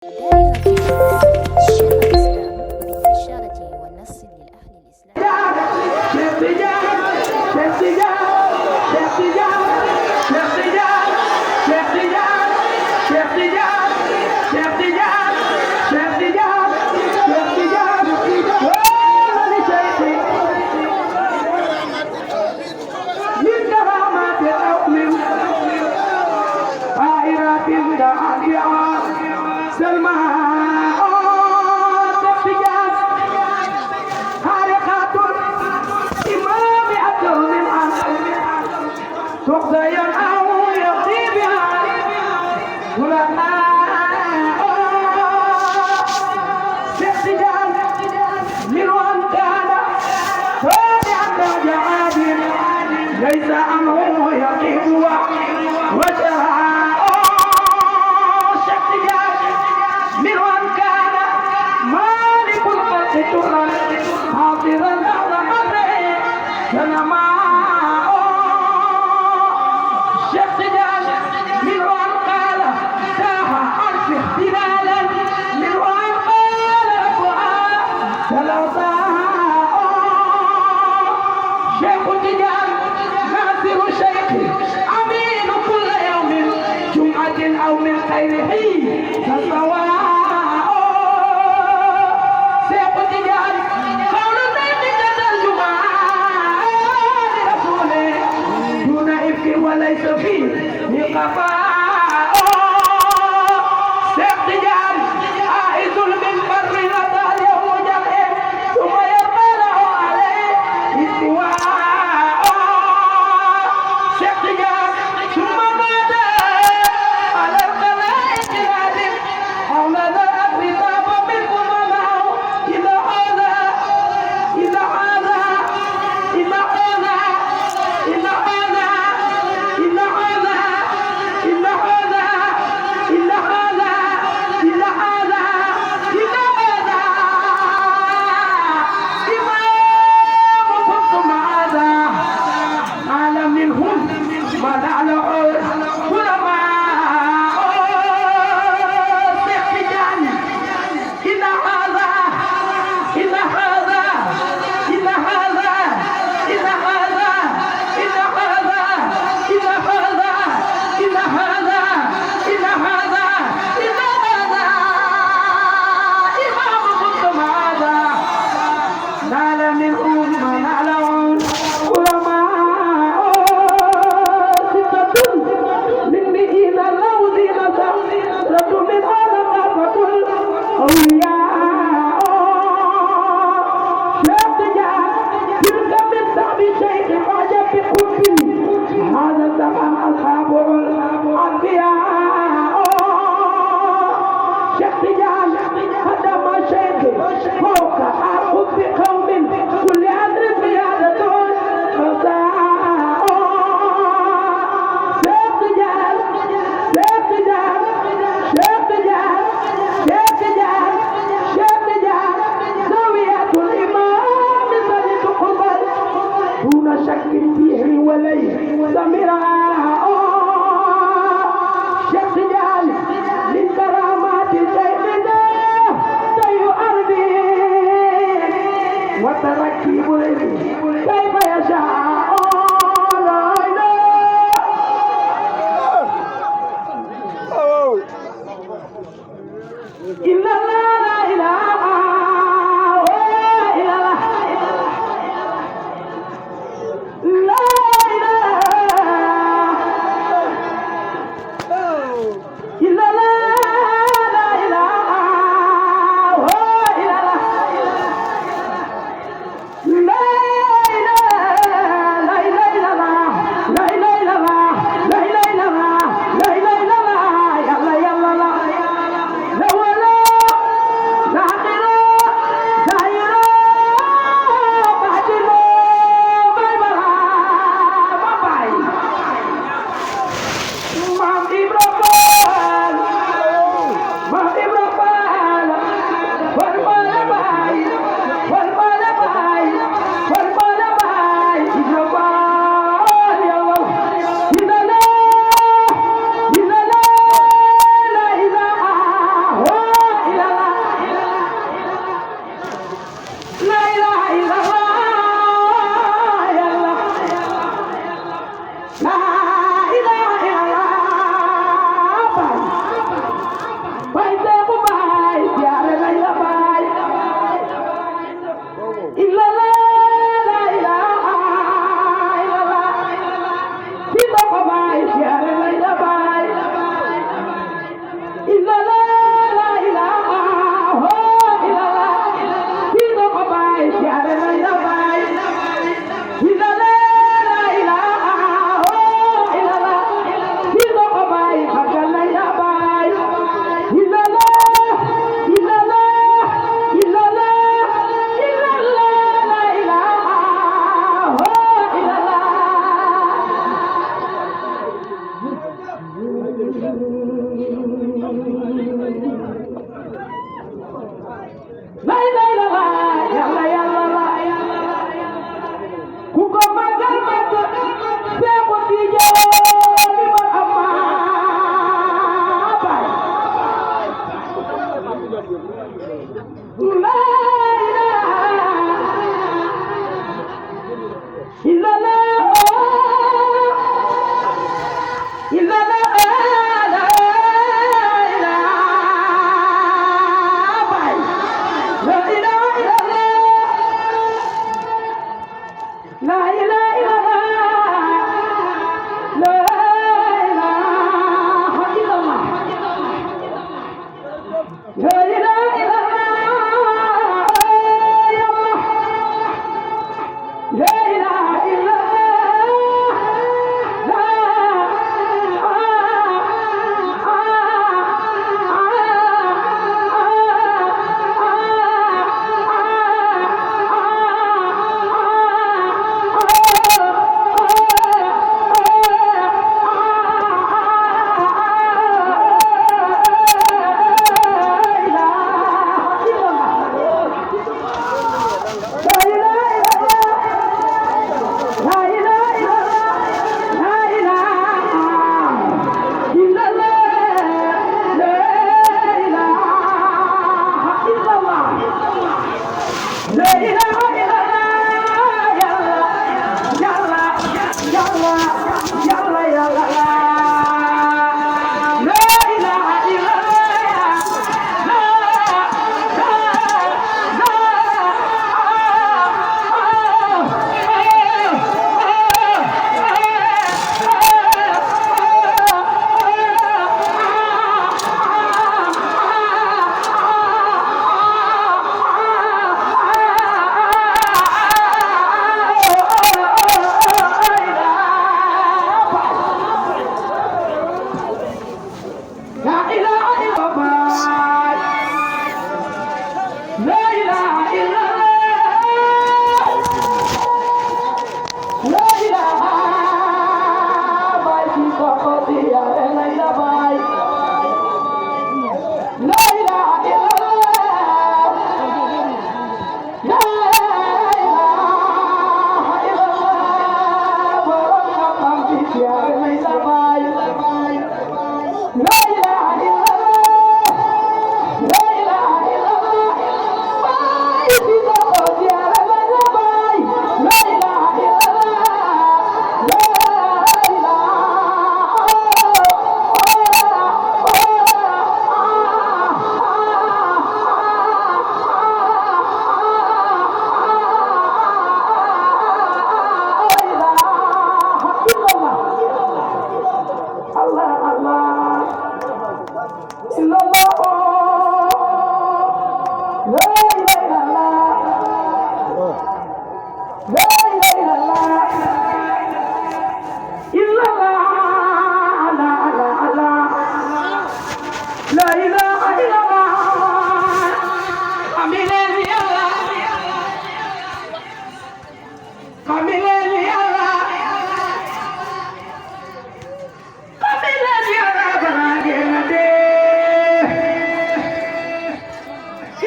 دائرة الشيخ الإسلام بالإشارة والنص للأهل الإسلام. ليس أمره يقيم وجهه شقيا من وان كان مالك الخلق ترا حاضرا على أمره كما شقيا من وان قال ساها عرف اختلالا من وان قال فلو شيخ تجان ناصر شيخي أمين كل يوم جمعة أو من خيره فالسواء شيخ تجان قول الشيخ جد الجمعة لرسوله دون إفك وليس فيه قفاء شيخ تجان عائز المنبر لدى اليوم جمعه ثم يرقى له عليه استواء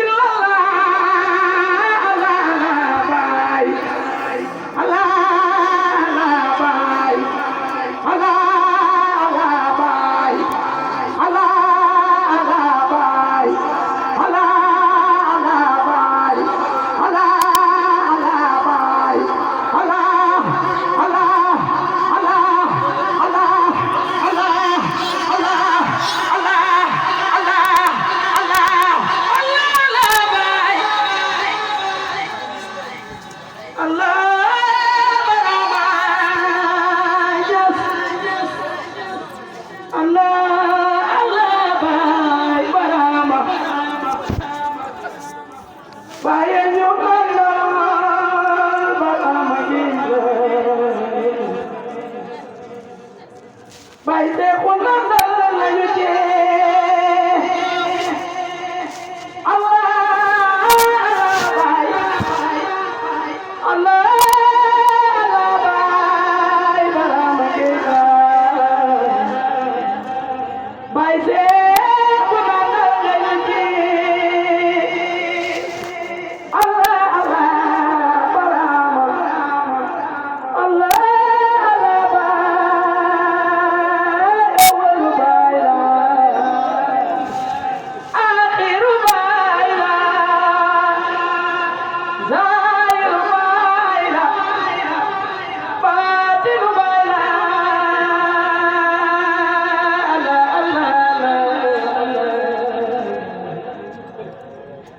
illallah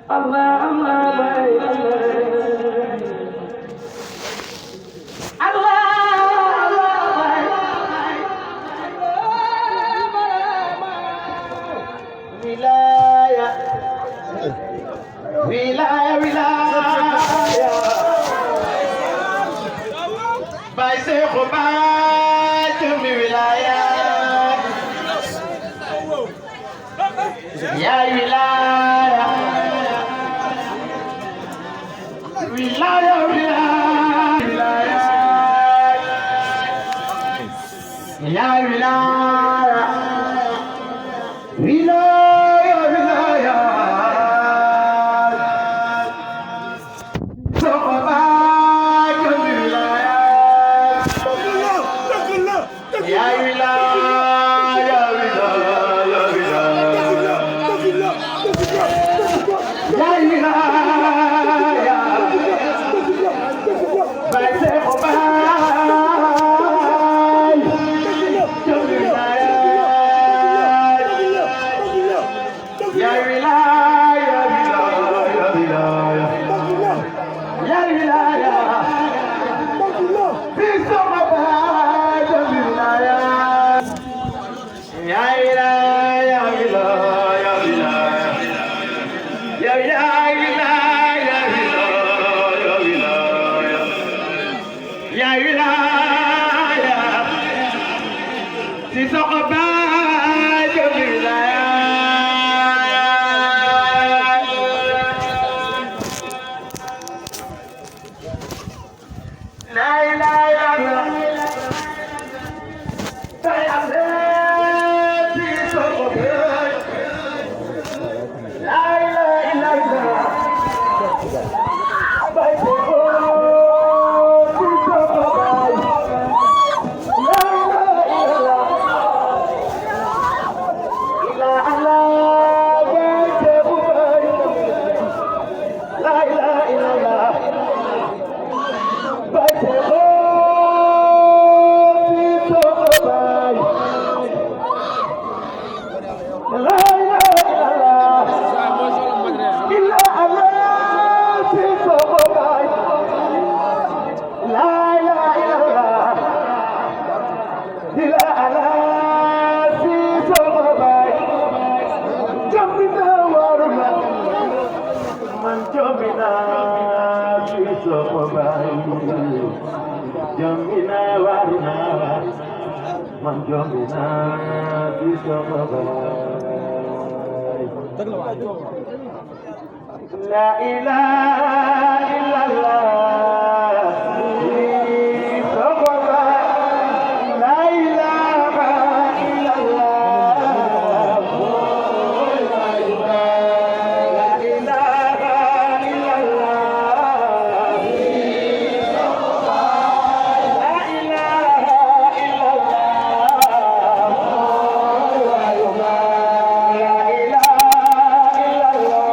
Allah bay Allah wilaya wilaya wilaya bay Seexu Baay mi wilaya ya wilaya wilaya wilaya ya wilaya wilaya wilaya Seexu Baay mi wilaya ya wilaya wilaya wilaya ya wilaya bay Seexu Baay mi wilaya ya wilaya wilaya wilaya ya wilaya fi Seexu Baay mi wilaya ya wilaya wilaya wilaya ya wilaya wilaya wilaya ya wilaya fi Seexu Baay mi wilaya la ilaha illallah bay ande fi Seexu Baay la ilaha illallah bay Seexu fi Seexu Baay la ilaha illallah ila Allah bay Seexu Baay la ilaha illallah bay Seexu fi Seexu Baay la ilaha illallah ila Allah fi Seexu Baay la ilaha illallah ila Allah fi Seexu Baay jomina waruna man jomina fi Seexu Baay jomina waruna man jomina fi Seexu Baay la ilaha illallah fi Seexu Baay la ilaha illallah la ilaha illallah fi Seexu Baay la ilaha illallah la ilaha illallah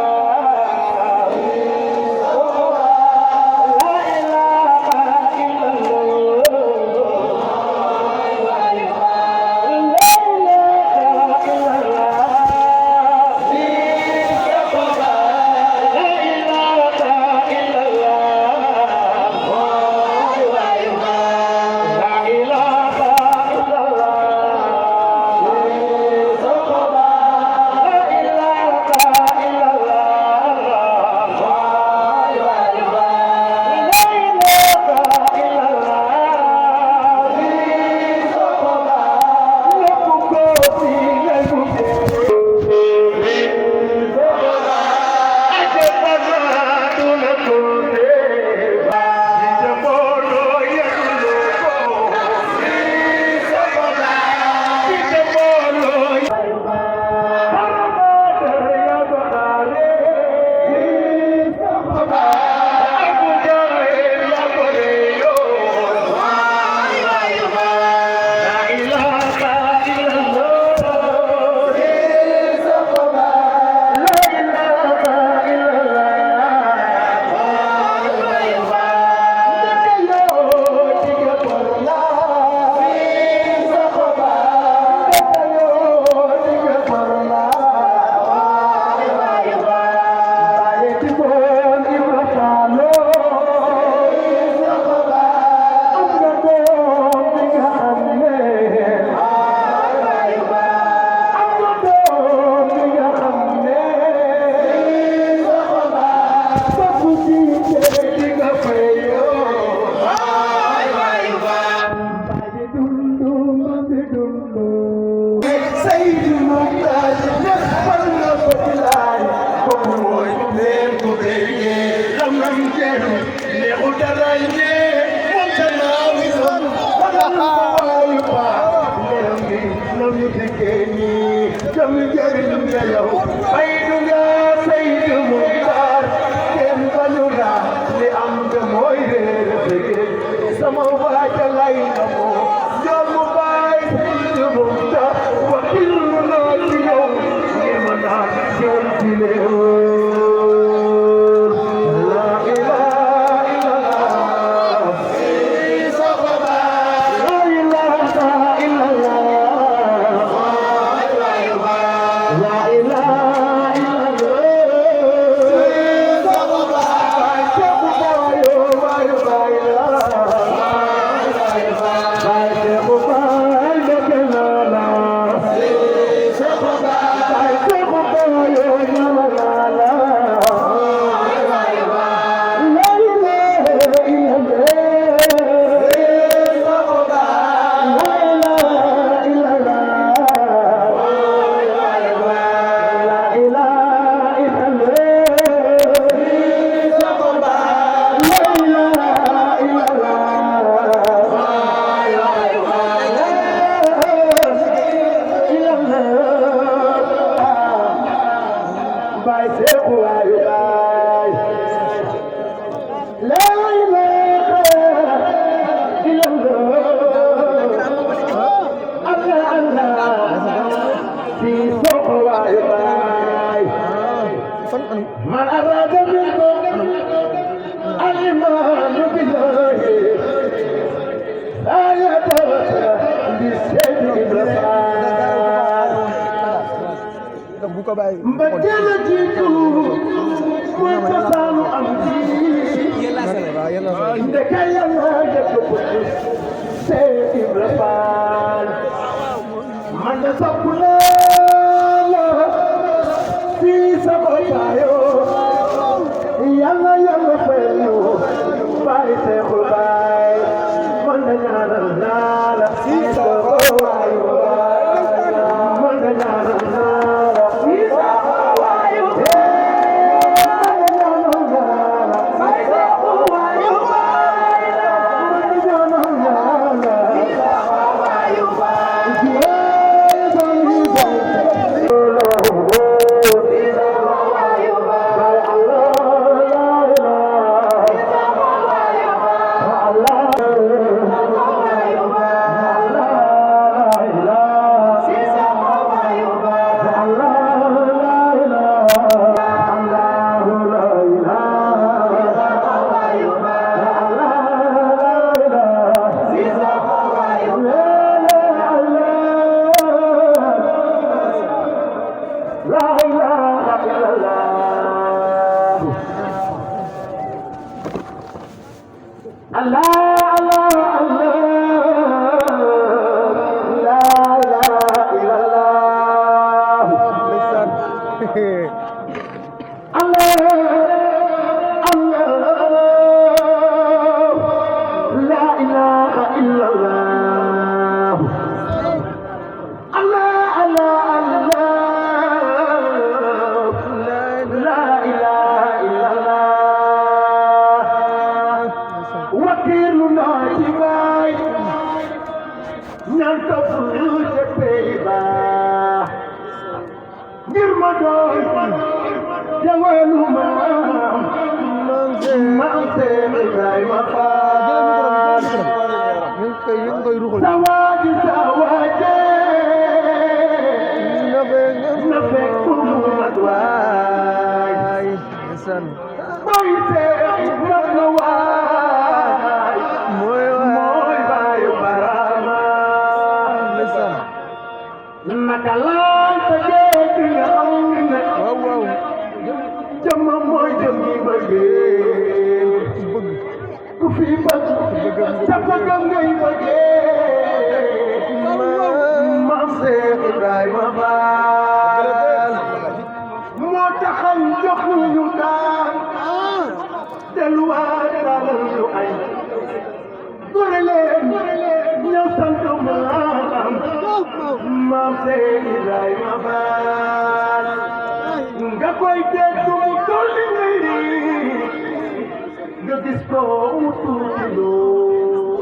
gis ko mu tuuti loo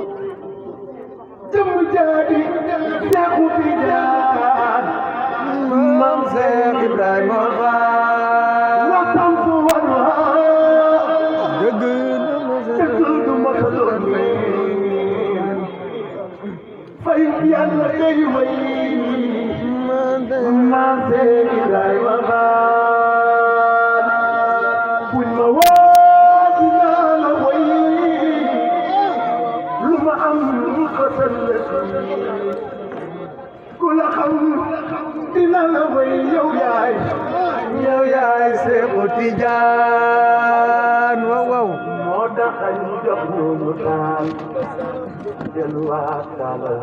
jëmm jaadi Seexu Tijaan Maam Seex Ibrahima Faal wasam fu warwa dëgg du ma sa doon fay Yàlla day way Maam Seex Ibrahima Faal buñ ma woo dinaa la way lu ma am ko sëllëg ku la xam dina la way yow yaay Seexu Tijaan waaw waaw moo tax ñu jox ñu taal delluwaat taalal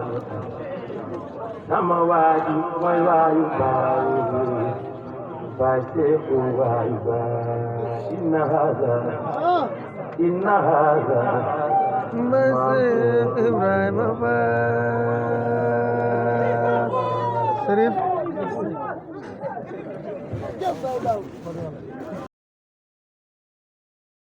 sama waaji mooy waayu baay Seexu waayu baay inna haza Seex Ibrahima Faal Sërif